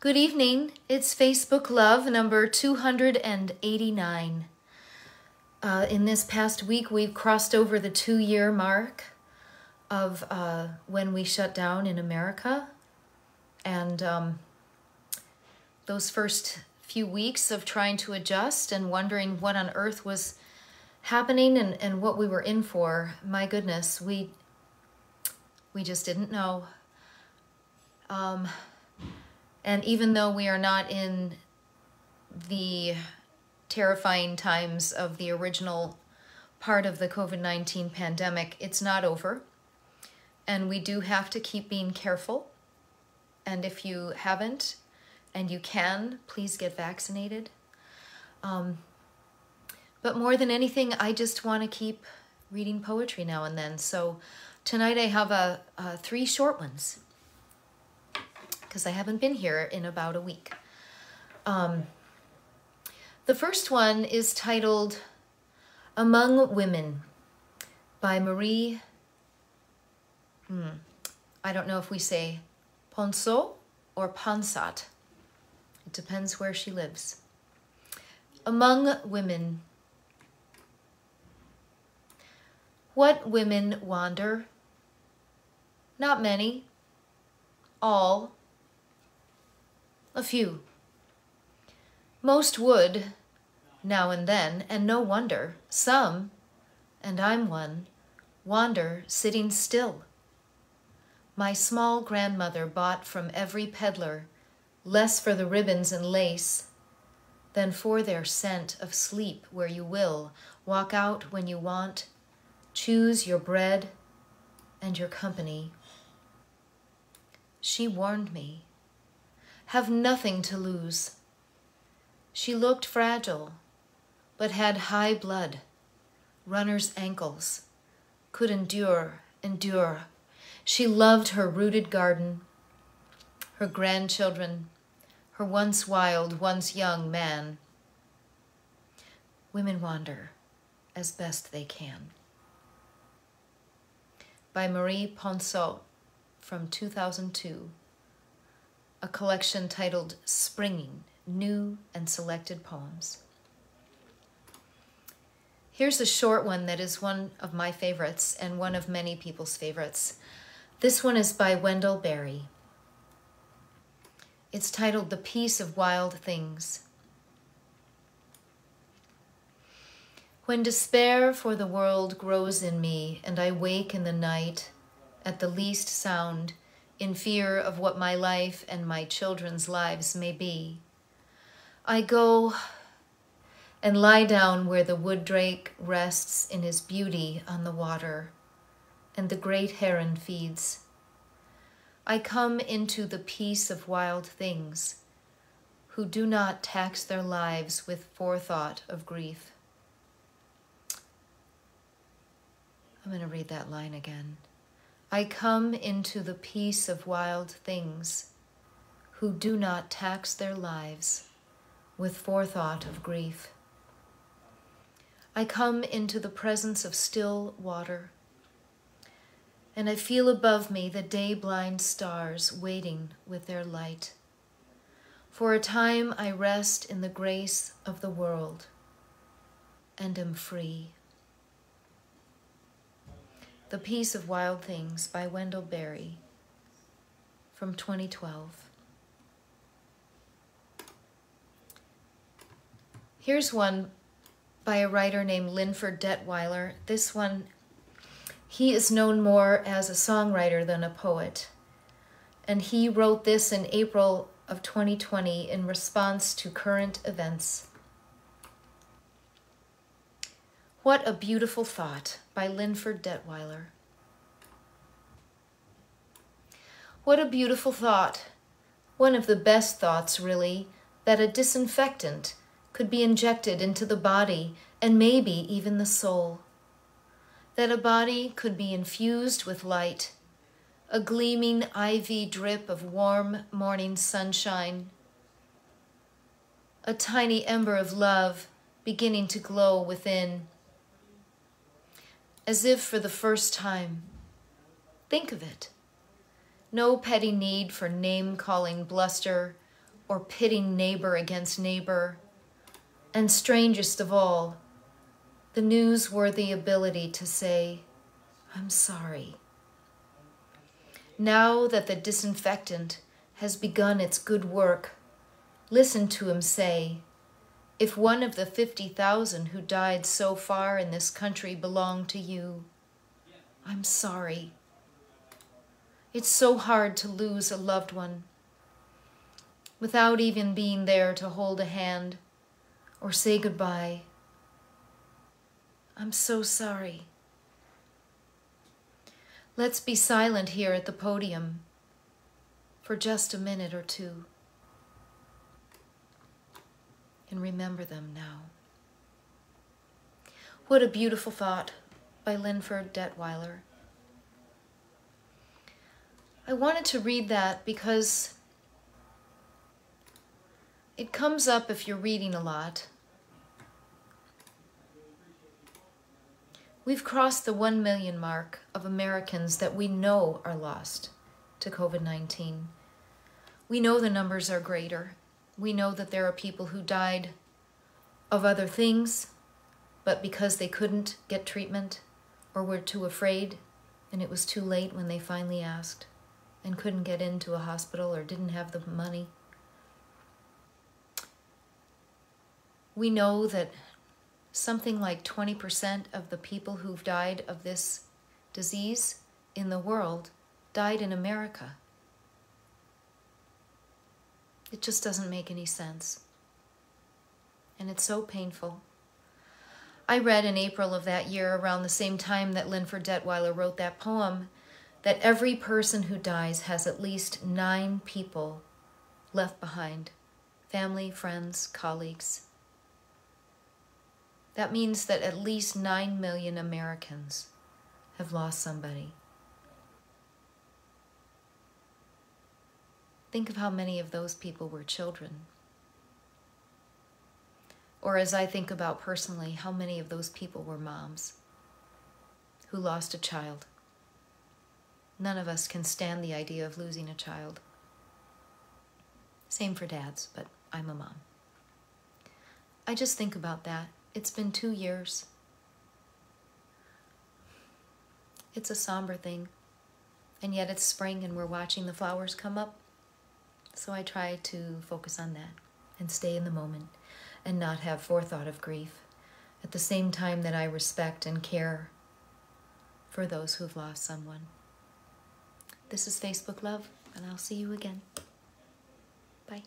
Good evening. It's Facebook Love number 289. In this past week, we've crossed over the 2-year mark of when we shut down in America. And those first few weeks of trying to adjust and wondering what on earth was happening and what we were in for, my goodness, we just didn't know. And even though we are not in the terrifying times of the original part of the COVID-19 pandemic, it's not over. And we do have to keep being careful. And if you haven't and you can, please get vaccinated. But more than anything, I just want to keep reading poetry now and then. So tonight I have 3 short ones, because I haven't been here in about a week. The first one is titled Among Women by Marie, I don't know if we say Ponsot or Ponsot. It depends where she lives. Among women. What women wander? Not many. All. A few. Most would, now and then, and no wonder. Some, and I'm one, wander sitting still. My small grandmother bought from every peddler less for the ribbons and lace than for their scent of sleep where you will, walk out when you want, choose your bread and your company. She warned me. Have nothing to lose. She looked fragile, but had high blood, runner's ankles, could endure. She loved her rooted garden, her grandchildren, her once wild, once young man. Women wander as best they can. By Marie Ponsot from 2002. A collection titled Springing, New and Selected Poems. Here's a short one that is one of my favorites and one of many people's favorites. This one is by Wendell. It's titled The Peace of Wild Things. When despair for the world grows in me and I wake in the night at the least sound, in fear of what my life and my children's lives may be, I go and lie down where the wood drake rests in his beauty on the water, and the great heron feeds. I come into the peace of wild things, who do not tax their lives with forethought of grief. I'm going to read that line again. I come into the peace of wild things, who do not tax their lives with forethought of grief. I come into the presence of still water, and I feel above me the day-blind stars waiting with their light. For a time I rest in the grace of the world and am free. The Peace of Wild Things by Wendell from 2012. Here's one by a writer named Linford Detweiler. This one, he is known more as a songwriter than a poet. And he wrote this in April of 2020 in response to current events. What a Beautiful Thought by Linford Detweiler. What a beautiful thought. One of the best thoughts, really, that a disinfectant could be injected into the body and maybe even the soul. That a body could be infused with light, a gleaming IV drip of warm morning sunshine, a tiny ember of love beginning to glow within, as if for the first time. Think of it. No petty need for name-calling bluster or pitting neighbor against neighbor, and strangest of all, the newsworthy ability to say, I'm sorry. Now that the disinfectant has begun its good work, listen to him say, if one of the 50,000 who died so far in this country belonged to you, I'm sorry. It's so hard to lose a loved one without even being there to hold a hand or say goodbye. I'm so sorry. Let's be silent here at the podium for just a minute or two and remember them now. What a beautiful thought by Linford Detweiler. I wanted to read that because it comes up if you're reading a lot. We've crossed the 1 million mark of Americans that we know are lost to COVID-19. We know the numbers are greater. We know that there are people who died of other things, but because they couldn't get treatment or were too afraid and it was too late when they finally asked and couldn't get into a hospital or didn't have the money. We know that something like 20% of the people who've died of this disease in the world died in America. It just doesn't make any sense. And it's so painful. I read in April of that year, around the same time that Linford Detweiler wrote that poem, that every person who dies has at least 9 people left behind. Family, friends, colleagues. That means that at least 9 million Americans have lost somebody. Think of how many of those people were children. Or as I think about personally, how many of those people were moms who lost a child. None of us can stand the idea of losing a child. Same for dads, but I'm a mom. I just think about that. It's been 2 years. It's a somber thing, and yet it's spring and we're watching the flowers come up. So I try to focus on that and stay in the moment and not have forethought of grief at the same time that I respect and care for those who've lost someone. This is Facebook Love, and I'll see you again. Bye.